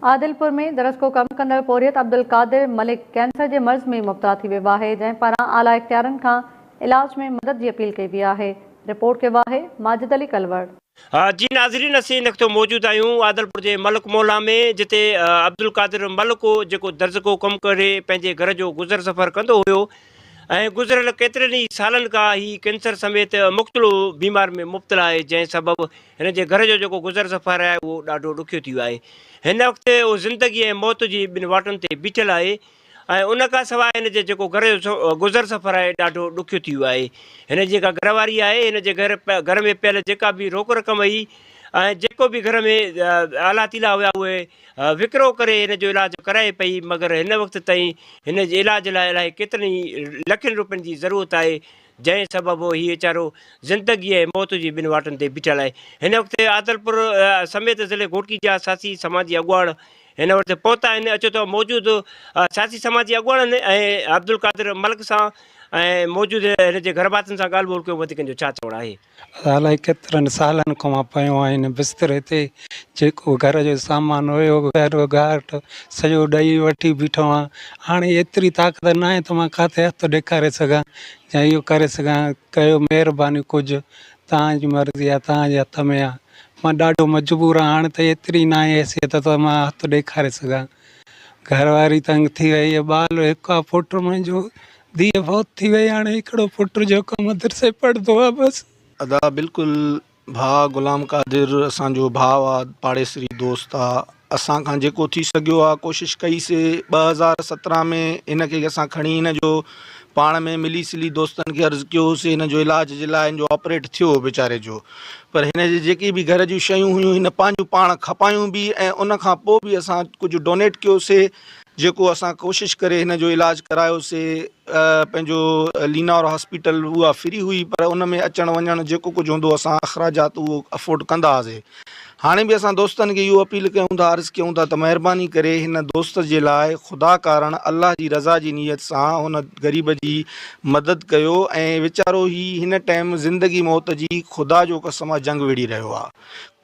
आदिलपुर में दरस को कम कंदड़ पोरियत अब्दुल कादिर मलिक कैंसर के मर्ज़ में मुब्तला थी वियो आहे, जंहिं पारां आला इख्तियारनि खां इलाज में मदद की अपील कई वई आहे। रिपोर्ट के वाहे माजिद अली कलवड़। जी नाज़रीन, असीं इन वक़्तु मौजूद आहियूं आदिलपुर के मलिक मोहल्ला में, जिते अब्दुल कादिर मलिक जो दर्ज को कम करे पंहिंजे घर जो गुज़र सफ़र कंदो हुयो ऐं गुज़िरियल केतिरनि ई सालनि खां ही कैंसर समेत मुख़्तलिफ़ बीमार में मुब्तला आहे, जंहिं सबबु हिन जे घर जो गुज़र सफ़र आहे उहो ॾाढो ॾुखियो थी वियो आहे। हिन वक़्तु उहो ज़िंदगी ऐं मौत जी ॿिनि वाटुनि ते बीठल आहे ऐं उन खां सवाइ हिन जे जेको घर जो गुज़र सफ़र आहे ॾाढो ॾुखियो थी वियो आहे। हिन जी जेका घरवारी आहे, हिन जे घर में पियल जेका बि रोक रक़म हुई ऐं जेको बि घर में आला तीला हुआ उहे विकिरो करे हिन जो इलाजु कराए पई, मगर हिन वक़्तु ताईं हिन जे इलाज लाइ इलाही केतिरनि ई लखनि रुपयनि जी ज़रूरत आहे, जंहिं सबबु हीउ वीचारो ज़िंदगी ऐं मौत जी ॿिनि वाटुनि ते बीठल आहे। हिन वक़्तु आदिलपुर समेत ज़िले घोटकी जा साथी समाजी अॻुवाण हिन वक़्तु पहुता आहिनि। अचो त मौजूदु साथी समाजी अॻुवाणनि ऐं अब्दुल कादिर मलिक सां ऐं मौजूदु हिन जे घर भातियुनि सां ॻाल्हि ॿोल कयो, वधीक जो छा चवणु आहे। अलाए केतिरनि सालनि खां मां पियो आहियां हिन बिस्तरे ते, जेको घर जो सामान हुयो घरो घाट सॼो ॾेई वठी बीठो आहियां। हाणे एतिरी ताक़त न आहे त मां किथे हथु ॾेखारे सघां या इहो करे सघां। कयो महिरबानी, कुझु तव्हांजी मर्ज़ी आहे, तव्हांजे हथ में आहे। मां ॾाढो मजबूर आहियां, हाणे त एतिरी न आहे हैसियत त मां हथु ॾेखारे सघां। घरवारी तंग थी वई आहे, ॿाल हिकु आहे, पुटु मुंहिंजो धीअ फौत थी वई, हाणे हिकिड़ो पुटु जेको मदरसे पढ़ंदो आहे बसि। अदा बिल्कुलु भाउ गुलाम कादिर असांजो भाउ आहे, पाड़ेसरी दोस्त आहे। असां खां जेको थी सघियो आहे कोशिशि कईसीं। 2017 में हिनखे असां खणी हिन जो पाण में मिली सिली दोस्तनि खे अर्ज़ु कयोसीं हिन जो इलाज जे लाइ। हिन जो ऑपरेट थियो वीचारे जो, पर हिन जी जेकी बि घर जूं शयूं हुयूं हिन पंहिंजूं पाण खपायूं बि ऐं उन खां पोइ बि असां कुझु डोनेट कयोसीं, जेको असां कोशिशि करे हिन जो इलाजु करायोसीं। पंहिंजो लीनार हॉस्पिटल उहा फ्री हुई, पर उन में अचणु वञणु जेको कुझु हूंदो असां अख़राजात उहो अफोर्ड कंदा हुआसीं। हाणे बि असां दोस्तनि खे इहो अपील कयूं था, अर्ज़ु कयूं था त महिरबानी करे हिन दोस्त जे लाइ ख़ुदा कारण अलाह जी रज़ा जी नीयत सां हुन ग़रीब जी मदद कयो। ऐं वीचारो ही हिन टाइम ज़िंदगी मौत जी ख़ुदा जो कसम आहे जंग विड़ी रहियो आहे।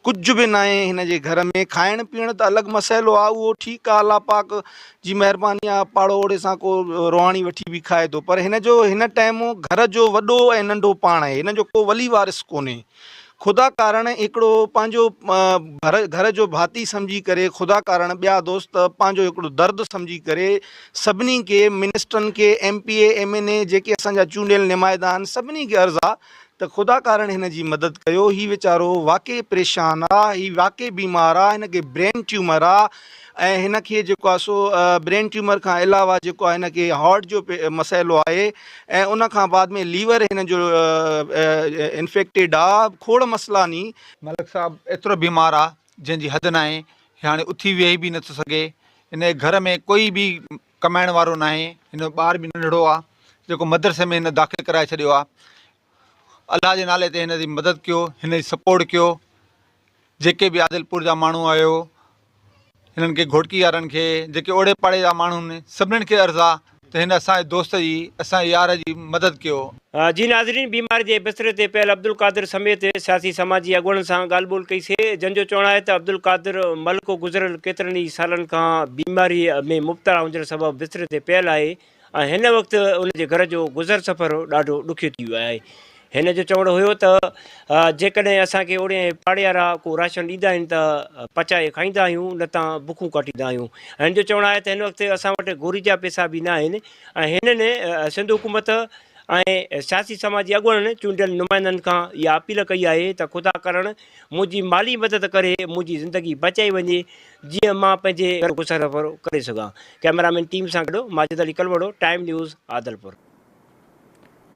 कुझु बि न आहे हिन जे घर में, खाइण पीअण त अलॻि मसइलो आहे, उहो ठीकु आहे, अलाह पाक जी महिरबानी आहे, पाड़ो ओड़े सां को रोहाणी वठी बि खाए थो, पर हिन जो हिन टाइम घर जो वॾो ऐं नंढो पाण आहे, हिन जो को वली वारिस कोन्हे। ख़ुदा कारण हिकिड़ो पंहिंजो घर जो भाती सम्झी करे, ख़ुदा कारण ॿिया दोस्त पंहिंजो हिकिड़ो दर्द सम्झी करे सभिनी खे, मिनिस्टरनि खे, MPA MNA जेके असांजा चूंडियल नुमाइंदा आहिनि, सभिनी खे अर्ज़ु आहे त ख़ुदा कारण हिन जी मदद कयो। हीउ वीचारो वाक़ई परेशान आहे, हीउ वाक़ई बीमार आहे, हिन खे ब्रेन ट्यूमर आहे ऐं हिन खे जेको आहे सो ब्रेन ट्यूमर खां अलावा जेको आहे हिन खे हार्ट जो मसइलो आहे ऐं उन खां बाद में लीवर हिन जो इन्फेक्टेड आहे, खोड़ मसइला नी। मलिक साहब एतिरो बीमार आहे जंहिंजी हद न आहे, हाणे उथी वेही बि नथो सघे। हिन घर में कोई बि कमाइण वारो न आहे, हिन ॿार बि नंढड़ो आहे जेको मदरसे में हिन दाख़िल कराए छॾियो आहे। अलाह जे नाले ते हिन जी मदद कयो, हिन जी सपोर्ट कयो। जेके बि आदिलपुर जा माण्हू आहियो, हिननि खे घोटकी वारनि खे, जेके ओड़े पाड़े जा माण्हू आहिनि, सभिनीनि खे अर्ज़ु आहे त हिन असांजे दोस्त जी, असांजे यार जी मदद कयो। जी नाज़रीन, बीमारी जे बिस्तरे ते पियल अब्दुल कादिर समेत सियासी समाजी अॻुवाणनि सां ॻाल्हि ॿोल कईसीं, जंहिंजो चवणु आहे त अब्दुल कादिर मलिक गुज़िरियल केतिरनि ई सालनि खां बीमारी में मुब्तला हुजण सबबु बिस्तरे ते पियल आहे ऐं हिन वक़्तु उनजे घर जो गुज़र सफ़र ॾाढो ॾुखियो थी वियो आहे। हिन जो चवणु हुयो त जेकॾहिं असांखे ओड़े पाड़े वारा को राशन ॾींदा आहिनि त पचाए खाईंदा आहियूं, न त बुखूं काटींदा आहियूं। ऐं हिन जो चवणु आहे त हिन वक़्तु असां वटि गोरी जा पैसा बि न आहिनि ऐं हिननि सिंध हुकूमत ऐं सियासी समाजी अॻुवाणनि चूंडियल नुमाइंदनि खां इहा अपील कई आहे त ख़ुदा करणु मुंहिंजी माली मदद करे मुंहिंजी ज़िंदगी बचाई वञे, जीअं मां पंहिंजे गुज़र सफ़र करे सघां। कैमरामैन टीम सां गॾु माजिद अली कलवड़ो, टाइम न्यूज़, आदिलपुर।